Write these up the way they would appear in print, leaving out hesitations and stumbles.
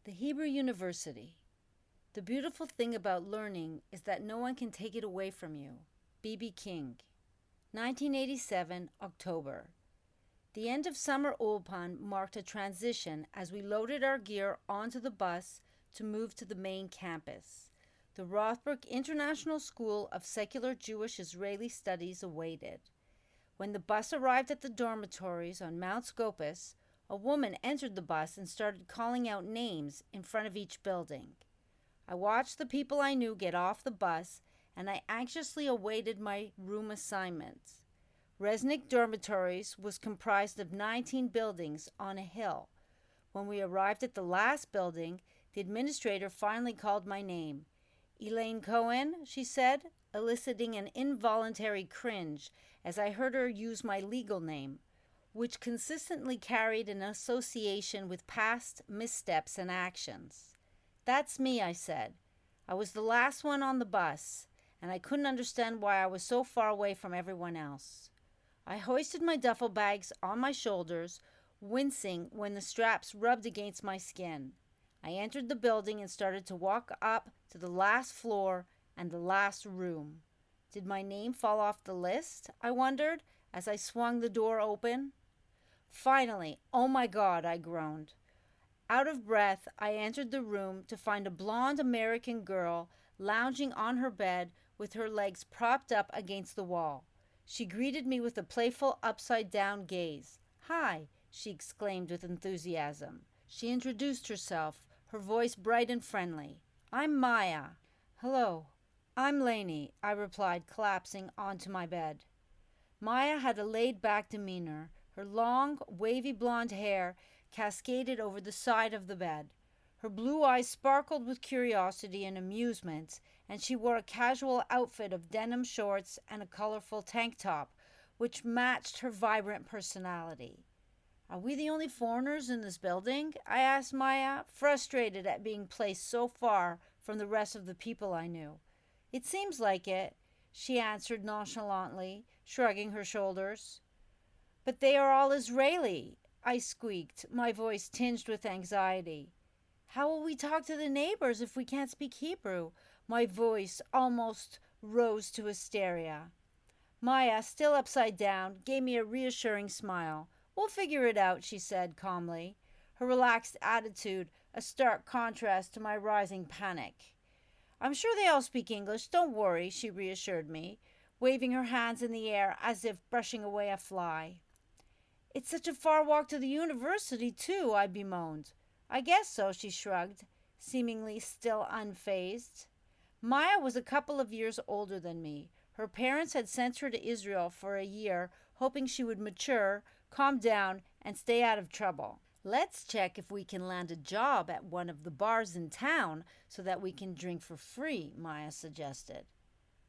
The Hebrew University. The beautiful thing about learning is that no one can take it away from you. B.B. King. 1987, October. The end of summer Ulpan marked a transition as we loaded our gear onto the bus to move to the main campus. The Rothberg International School of Secular Jewish Israeli Studies awaited. When the bus arrived at the dormitories on Mount Scopus, a woman entered the bus and started calling out names in front of each building. I watched the people I knew get off the bus, and I anxiously awaited my room assignments. Resnick Dormitories was comprised of 19 buildings on a hill. When we arrived at the last building, the administrator finally called my name. "Elaine Cohen," she said, eliciting an involuntary cringe as I heard her use my legal name, which consistently carried an association with past missteps and actions. "That's me," I said. I was the last one on the bus, and I couldn't understand why I was so far away from everyone else. I hoisted my duffel bags on my shoulders, wincing when the straps rubbed against my skin. I entered the building and started to walk up to the last floor and the last room. Did my name fall off the list? I wondered as I swung the door open. Finally, "Oh my God," I groaned. Out of breath, I entered the room to find a blonde American girl lounging on her bed with her legs propped up against the wall. She greeted me with a playful upside-down gaze. "Hi," she exclaimed with enthusiasm. She introduced herself, her voice bright and friendly. "I'm Maya." "Hello, I'm Lainey," I replied, collapsing onto my bed. Maya had a laid-back demeanor. Her long, wavy blonde hair cascaded over the side of the bed. Her blue eyes sparkled with curiosity and amusement, and she wore a casual outfit of denim shorts and a colorful tank top, which matched her vibrant personality. "Are we the only foreigners in this building?" I asked Maya, frustrated at being placed so far from the rest of the people I knew. "It seems like it," she answered nonchalantly, shrugging her shoulders. "But they are all Israeli," I squeaked, my voice tinged with anxiety. "How will we talk to the neighbors if we can't speak Hebrew?" My voice almost rose to hysteria. Maya, still upside down, gave me a reassuring smile. "We'll figure it out," she said calmly, her relaxed attitude a stark contrast to my rising panic. "I'm sure they all speak English, don't worry," she reassured me, waving her hands in the air as if brushing away a fly. "It's such a far walk to the university, too," I bemoaned. "I guess so," she shrugged, seemingly still unfazed. Maya was a couple of years older than me. Her parents had sent her to Israel for a year, hoping she would mature, calm down, and stay out of trouble. "Let's check if we can land a job at one of the bars in town so that we can drink for free," Maya suggested.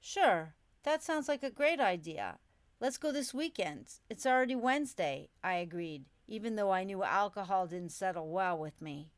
"Sure, that sounds like a great idea. Let's go this weekend. It's already Wednesday," I agreed, even though I knew alcohol didn't settle well with me.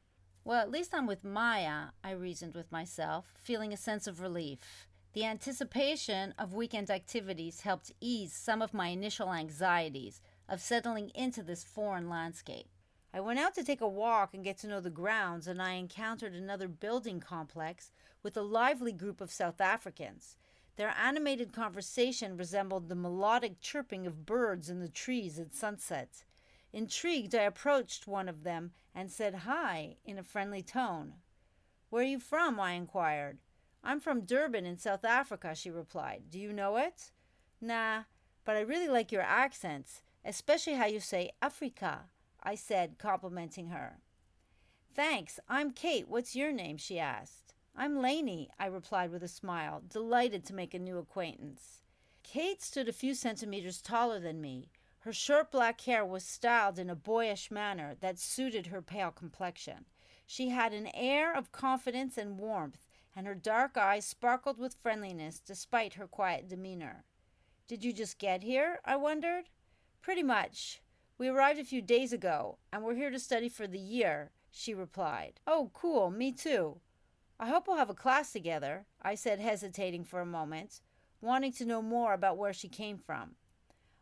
"Well, at least I'm with Maya," I reasoned with myself, feeling a sense of relief. The anticipation of weekend activities helped ease some of my initial anxieties of settling into this foreign landscape. I went out to take a walk and get to know the grounds, and I encountered another building complex with a lively group of South Africans. Their animated conversation resembled the melodic chirping of birds in the trees at sunset. Intrigued, I approached one of them and said hi in a friendly tone. "Where are you from?" I inquired. "I'm from Durban in South Africa," she replied. "Do you know it?" "Nah, but I really like your accents, especially how you say Afrika," I said, complimenting her. "Thanks. I'm Kate. What's your name?" she asked. "I'm Lainey," I replied with a smile, delighted to make a new acquaintance. Kate stood a few centimeters taller than me. Her short black hair was styled in a boyish manner that suited her pale complexion. She had an air of confidence and warmth, and her dark eyes sparkled with friendliness despite her quiet demeanor. "Did you just get here?" I wondered. "Pretty much. We arrived a few days ago, and we're here to study for the year," she replied. "Oh, cool. Me too. I hope we'll have a class together," I said, hesitating for a moment, wanting to know more about where she came from.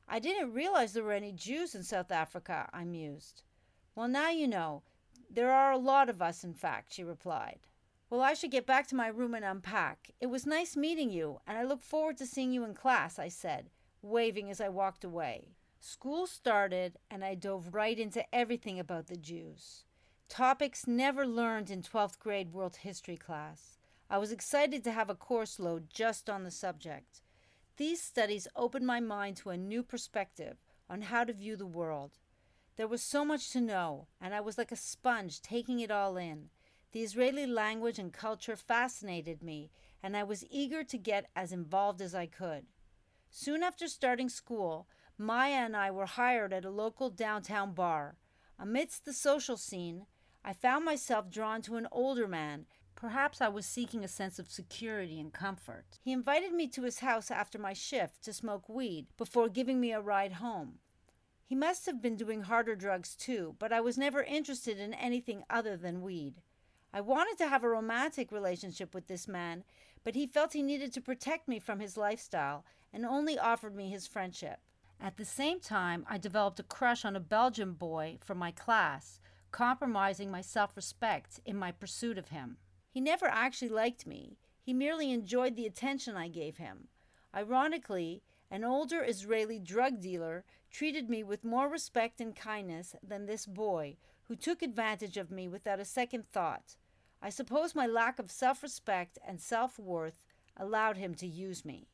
"I didn't realize there were any Jews in South Africa," I mused. "Well, now you know. "There are a lot of us, in fact," she replied. "Well, I should get back to my room and unpack. It was nice meeting you, and I look forward to seeing you in class," I said, waving as I walked away. School started, and I dove right into everything about the Jews. Topics never learned in 12th grade world history class. I was excited to have a course load just on the subject. These studies opened my mind to a new perspective on how to view the world. There was so much to know, and I was like a sponge taking it all in. The Israeli language and culture fascinated me, and I was eager to get as involved as I could. Soon after starting school, Maya and I were hired at a local downtown bar. Amidst the social scene, I found myself drawn to an older man. Perhaps I was seeking a sense of security and comfort. He invited me to his house after my shift to smoke weed before giving me a ride home. He must have been doing harder drugs too, but I was never interested in anything other than weed. I wanted to have a romantic relationship with this man, but he felt he needed to protect me from his lifestyle and only offered me his friendship. At the same time, I developed a crush on a Belgian boy from my class, compromising my self-respect in my pursuit of him. He never actually liked me. He merely enjoyed the attention I gave him. Ironically, an older Israeli drug dealer treated me with more respect and kindness than this boy, who took advantage of me without a second thought. I suppose my lack of self-respect and self-worth allowed him to use me.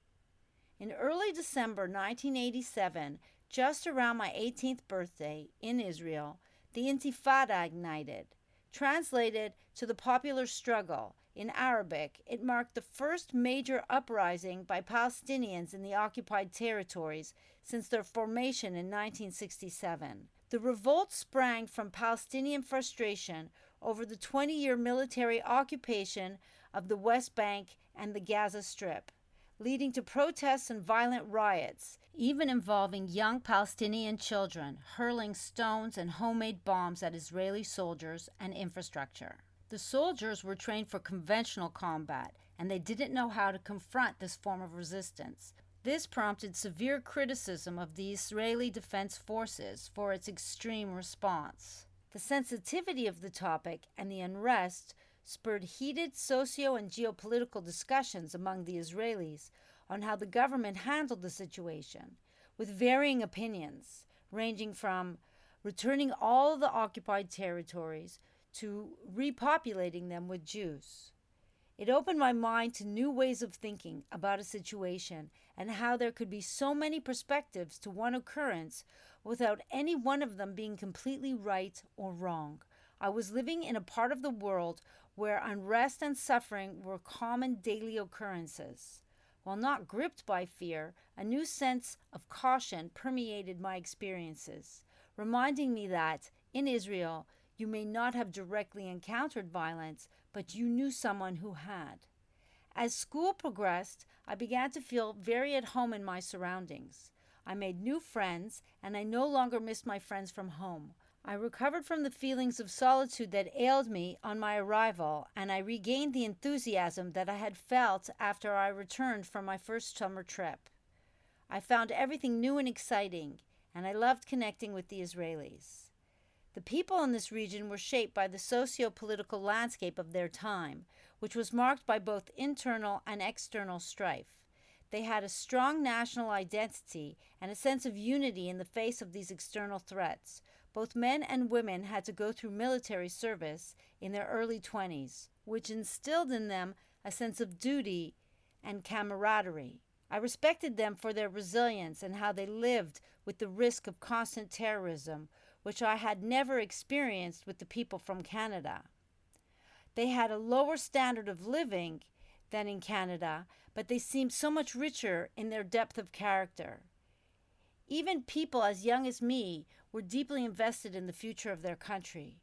In early December 1987, just around my 18th birthday in Israel, the Intifada ignited. Translated to the popular struggle, in Arabic, it marked the first major uprising by Palestinians in the occupied territories since their formation in 1967. The revolt sprang from Palestinian frustration over the 20-year military occupation of the West Bank and the Gaza Strip, leading to protests and violent riots, even involving young Palestinian children hurling stones and homemade bombs at Israeli soldiers and infrastructure. The soldiers were trained for conventional combat, and they didn't know how to confront this form of resistance. This prompted severe criticism of the Israeli Defense Forces for its extreme response. The sensitivity of the topic and the unrest spurred heated socio- and geopolitical discussions among the Israelis on how the government handled the situation, with varying opinions, ranging from returning all the occupied territories to repopulating them with Jews. It opened my mind to new ways of thinking about a situation and how there could be so many perspectives to one occurrence without any one of them being completely right or wrong. I was living in a part of the world where unrest and suffering were common daily occurrences. While not gripped by fear, a new sense of caution permeated my experiences, reminding me that, in Israel, you may not have directly encountered violence, but you knew someone who had. As school progressed, I began to feel very at home in my surroundings. I made new friends, and I no longer missed my friends from home. I recovered from the feelings of solitude that ailed me on my arrival, and I regained the enthusiasm that I had felt after I returned from my first summer trip. I found everything new and exciting, and I loved connecting with the Israelis. The people in this region were shaped by the socio-political landscape of their time, which was marked by both internal and external strife. They had a strong national identity and a sense of unity in the face of these external threats. Both men and women had to go through military service in their early 20s, which instilled in them a sense of duty and camaraderie. I respected them for their resilience and how they lived with the risk of constant terrorism, which I had never experienced with the people from Canada. They had a lower standard of living than in Canada, but they seemed so much richer in their depth of character. Even people as young as me were deeply invested in the future of their country.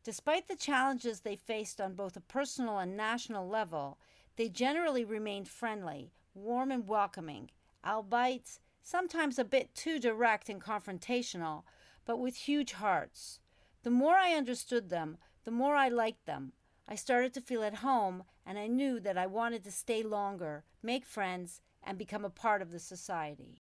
Despite the challenges they faced on both a personal and national level, they generally remained friendly, warm and welcoming, albeit sometimes a bit too direct and confrontational, but with huge hearts. The more I understood them, the more I liked them. I started to feel at home, and I knew that I wanted to stay longer, make friends, and become a part of the society.